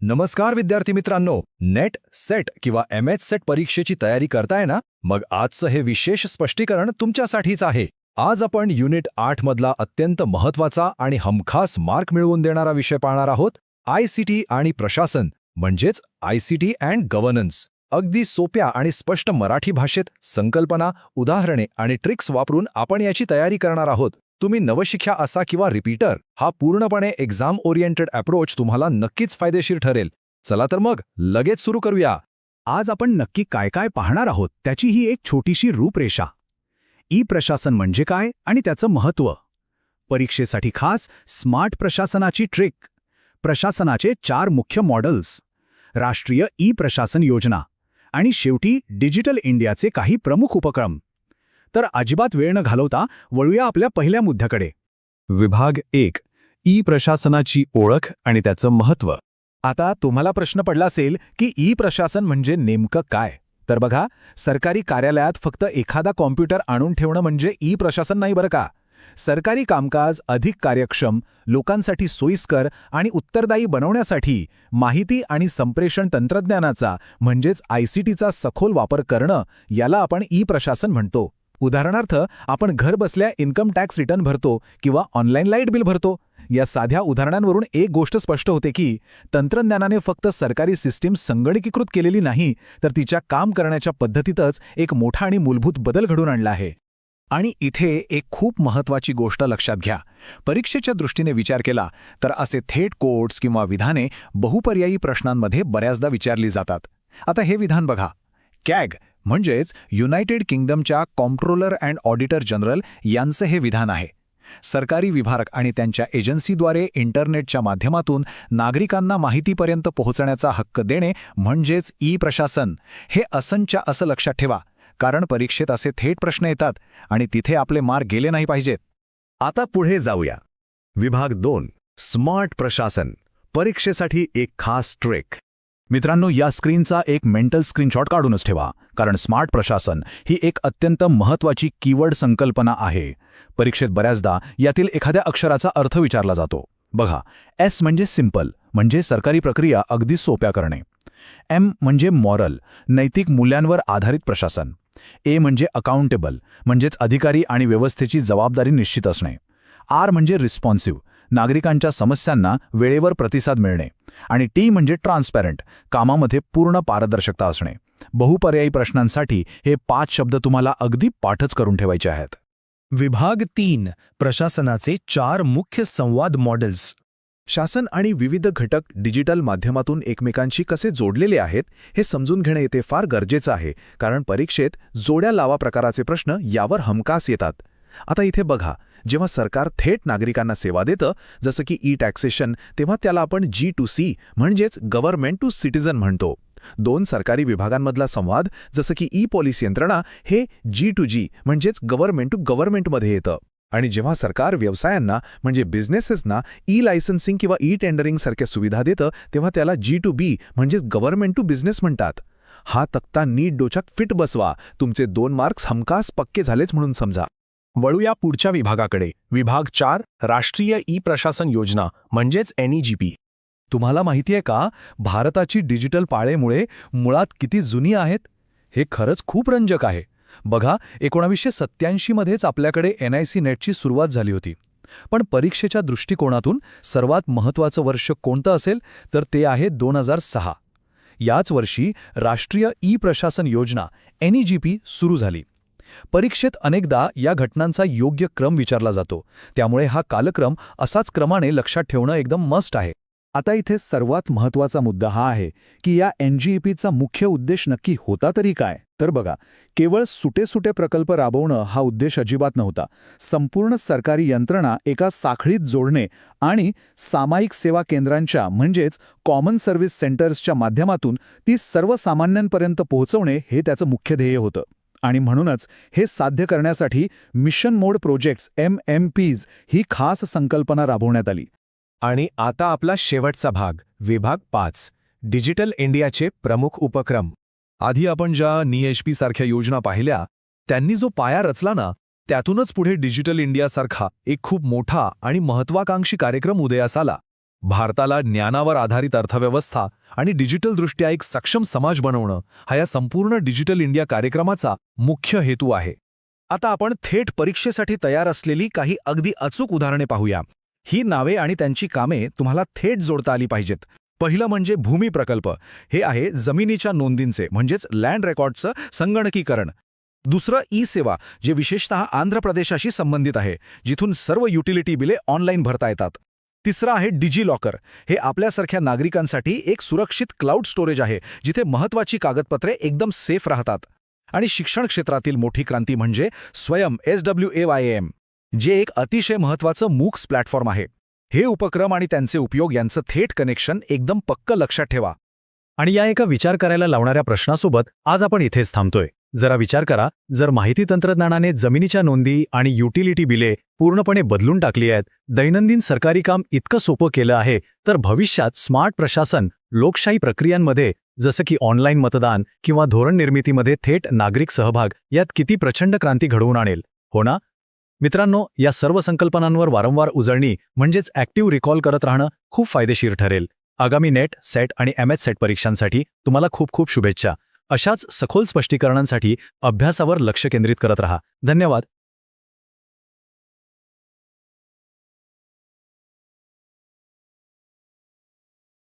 नमस्कार विद्यार्थी मित्रांनो, नेट, सेट किंवा एमएच सेट परीक्षेची तयारी करताय ना? मग आजचं हे विशेष स्पष्टीकरण तुमच्यासाठीच आहे. आज आपण युनिट 8 मधला अत्यंत महत्त्वाचा आणि हमखास मार्क मिळवून देणारा विषय पाहणार आहोत, आयसीटी आणि प्रशासन, म्हणजेच आयसीटी अँड गव्हर्नन्स. अगदी सोप्या आणि स्पष्ट मराठी भाषेत संकल्पना, उदाहरणे आणि ट्रिक्स वापरून आपण याची तयारी करणार आहोत. तुम्ही नवशिक्या असा किंवा रिपीटर, हा पूर्णपणे एक्झाम ओरिएंटेड अप्रोच तुम्हाला नक्कीच फायदेशीर ठरेल. चला तर मग लगेच सुरू करूया. आज आपण नक्की काय काय पाहणार आहोत त्याची ही एक छोटीशी रूपरेषा. ई प्रशासन म्हणजे काय आणि त्याचं महत्त्व. परीक्षेसाठी खास स्मार्ट प्रशासनाची ट्रिक. प्रशासनाचे 4 मुख्य मॉडेल्स. राष्ट्रीय ई प्रशासन योजना. आणि शेवटी डिजिटल इंडियाचे काही प्रमुख उपक्रम. तर अजिबात वेळ न घालवता वळूया आपल्या पहिल्या मुद्द्याकडे. विभाग 1. ई प्रशासनाची ओळख आणि त्याचं महत्त्व. आता तुम्हाला प्रश्न पडला असेल की ई प्रशासन म्हणजे नेमकं काय? तर बघा, सरकारी कार्यालयात फक्त एखादा कॉम्प्युटर आणून ठेवणं म्हणजे ई प्रशासन नाही बरं का. सरकारी कामकाज अधिक कार्यक्षम, लोकांसाठी सोयीस्कर आणि उत्तरदायी बनवण्यासाठी माहिती आणि संप्रेषण तंत्रज्ञानाचा म्हणजेच आयसीटीचा सखोल वापर करणं, याला आपण ई प्रशासन म्हणतो. उदाहरणार्थ, आपण घर बसल्या इन्कम टॅक्स रिटर्न भरतो किंवा ऑनलाईन लाईट बिल भरतो. या साध्या उदाहरणांवरून एक गोष्ट स्पष्ट होते की तंत्रज्ञानाने फक्त सरकारी सिस्टीम संगणकीकृत केलेली नाही, तर तिच्या काम करण्याच्या पद्धतीतच एक मोठा आणि मूलभूत बदल घडून आणला आहे. आणि इथे एक खूप महत्त्वाची गोष्ट लक्षात घ्या. परीक्षेच्या दृष्टीने विचार केला तर असे थेट कोड्स किंवा विधाने बहुपर्यायी प्रश्नांमध्ये बऱ्याचदा विचारली जातात. आता हे विधान बघा. कॅग म्हणजेच युनायटेड किंगडमच्या कॉम्प्ट्रोलर अँड ऑडिटर जनरल यांचं हे विधान आहे. सरकारी विभाग आणि त्यांच्या एजन्सीद्वारे इंटरनेटच्या माध्यमातून नागरिकांना माहितीपर्यंत पोहोचण्याचा हक्क देणे म्हणजेच ई प्रशासन. हे असंच्या असं लक्षात ठेवा, कारण परीक्षेत असे थेट प्रश्न येतात आणि तिथे आपले मार्क गेले नाही पाहिजेत. आता पुढे जाऊया. विभाग 2. स्मार्ट प्रशासन. परीक्षेसाठी एक खास ट्रिक. मित्रांनो, या स्क्रीनचा एक मेंटल स्क्रीनशॉट काढूनच ठेवा, कारण स्मार्ट प्रशासन ही एक अत्यंत महत्त्वाची कीवर्ड संकल्पना आहे. परीक्षेत बऱ्याचदा यातील एखाद्या अक्षराचा अर्थ विचारला जातो. बघा, एस म्हणजे सिंपल, म्हणजे सरकारी प्रक्रिया अगदी सोप्या करणे. एम म्हणजे मॉरल, नैतिक मूल्यांवर आधारित प्रशासन. ए म्हणजे अकाउंटेबल, म्हणजेच अधिकारी आणि व्यवस्थेची जबाबदारी निश्चित असणे. आर म्हणजे रिस्पॉन्सिव्ह, नागरिकांच्या समस्यांना वेळेवर प्रतिसाद मिळणे. आणि टी म्हणजे ट्रान्सपॅरंट, कामामध्ये पूर्ण पारदर्शकता असणे. बहुपर्यायी प्रश्नांसाठी हे 5 शब्द तुम्हाला अगदी पाठच करून ठेवायचे आहेत. विभाग 3. प्रशासनाचे 4 मुख्य संवाद मॉडेल्स. शासन आणि विविध घटक डिजिटल माध्यमातून एकमेकांशी कसे जोडलेले आहेत हे समजून घेणे येथे फार गरजेचं आहे, कारण परीक्षेत जोड्या लावा प्रकाराचे प्रश्न यावर हमखास येतात. आता इथे बघा, जेव्हा सरकार थेट नागरिकांना सेवा देतं, जसं की ई टॅक्सेशन, तेव्हा त्याला आपण G2C म्हणजेच गव्हर्नमेंट टू सिटिझन म्हणतो. 2 सरकारी विभागांमधला संवाद, जसं की ई पॉलिसी यंत्रणा, हे G2G म्हणजेच गव्हर्नमेंट टू गव्हर्नमेंटमध्ये येतं. आणि जेव्हा सरकार व्यवसायांना म्हणजे बिझनेसेसना ई लायसन्सिंग किंवा ई टेंडरिंग सारख्या सुविधा देतं, तेव्हा त्याला G2B म्हणजेच गव्हर्नमेंट टू बिझनेस म्हणतात. हा तक्ता नीट डोक्यात फिट बसवा, तुमचे 2 मार्क्स हमखास पक्के झालेच म्हणून समजा. वळूया पुढच्या विभागाकडे. विभाग 4. राष्ट्रीय ई प्रशासन योजना म्हणजेच NEGP. तुम्हाला माहिती आहे का, भारताची डिजिटल पाळेमुळे मुळात किती जुनी आहेत? हे खरंच खूप रंजक आहे. बघा, 1987 मध्येच आपल्याकडे NIC नेटची सुरुवात झाली होती. पण परीक्षेच्या दृष्टिकोनातून सर्वात महत्त्वाचं वर्ष कोणतं असेल तर ते आहे 2006. याच वर्षी राष्ट्रीय ई प्रशासन योजना NEGP सुरू झाली. परीक्षेत अनेकदा या घटनांचा योग्य क्रम विचारला जातो, त्यामुळे हा कालक्रम असाच क्रमाने लक्षात ठेवणं एकदम मस्ट आहे. आता इथे सर्वात महत्त्वाचा मुद्दा हा आहे की या NGEPचा मुख्य उद्देश नक्की होता तरी काय? तर बघा, केवळ सुटे प्रकल्प राबवणं हा उद्देश अजिबात नव्हता. संपूर्ण सरकारी यंत्रणा एका साखळीत जोडणे आणि सामायिक सेवा केंद्रांच्या म्हणजेच कॉमन सर्व्हिस सेंटर्सच्या माध्यमातून ती सर्वसामान्यांपर्यंत पोहोचवणे हे त्याचं मुख्य ध्येय होतं. आणि म्हणूनच हे साध्य करण्यासाठी मिशन मोड प्रोजेक्ट्स MMPs ही खास संकल्पना राबवण्यात आली. आणि आता आपला शेवटचा भाग, विभाग 5. डिजिटल इंडियाचे प्रमुख उपक्रम. आधी आपण ज्या NEHP सारख्या योजना पाहिल्या, त्यांनी जो पाया रचला ना, त्यातूनच पुढे डिजिटल इंडियासारखा एक खूप मोठा आणि महत्त्वाकांक्षी कार्यक्रम उदयास आला. भारताला ज्ञानावर आधारित अर्थव्यवस्था आणि डिजिटलदृष्ट्या एक सक्षम समाज बनवणं हा या संपूर्ण डिजिटल इंडिया कार्यक्रमाचा मुख्य हेतू आहे. आता आपण थेट परीक्षेसाठी तयार असलेली काही अगदी अचूक उदाहरणे पाहूया. ही नावे आणि त्यांची कामे तुम्हाला थेट जोडता आली पाहिजेत. पहिलं म्हणजे भूमी प्रकल्प. हे आहे जमिनीच्या नोंदींचे म्हणजेच लँड रेकॉर्डचं संगणकीकरण. दुसरं ई-सेवा, जे विशेषतः आंध्र प्रदेशाशी संबंधित आहे, जिथून सर्व युटिलिटी बिले ऑनलाईन भरता येतात. तिसरं आहे डिजिलॉकर. हे आपल्यासारख्या नागरिकांसाठी एक सुरक्षित क्लाउड स्टोरेज आहे, जिथे महत्त्वाची कागदपत्रे एकदम सेफ राहतात. आणि शिक्षण क्षेत्रातील मोठी क्रांती म्हणजे स्वयं SWAYM, जे एक अतिशय महत्त्वाचं मूक्स प्लॅटफॉर्म आहे. हे उपक्रम आणि त्यांचे उपयोग यांचं थेट कनेक्शन एकदम पक्क लक्षात ठेवा. आणि या एका विचार करायला लावणाऱ्या प्रश्नासोबत आज आपण इथेच थांबतोय. जरा विचार करा, जर माहिती तंत्रज्ञानाने जमिनीच्या नोंदी आणि युटिलिटी बिले पूर्णपणे बदलून टाकली आहेत, दैनंदिन सरकारी काम इतकं सोपं केलं आहे, तर भविष्यात स्मार्ट प्रशासन, लोकशाही प्रक्रियांमध्ये जसं की ऑनलाईन मतदान किंवा धोरण निर्मितीमध्ये थेट नागरिक सहभाग यात किती प्रचंड क्रांती घडवून आणेल, हो ना? मित्रांनो, या सर्व संकल्पनांवर वारंवार उजळणी म्हणजेच ॲक्टिव्ह रिकॉल करत राहणं खूप फायदेशीर ठरेल. आगामी नेट, सेट आणि MS सेट परीक्षांसाठी तुम्हाला खूप खूप शुभेच्छा. अशाच सखोल स्पष्टीकरणांसाठी अभ्यासावर लक्ष केंद्रित करत रहा. धन्यवाद.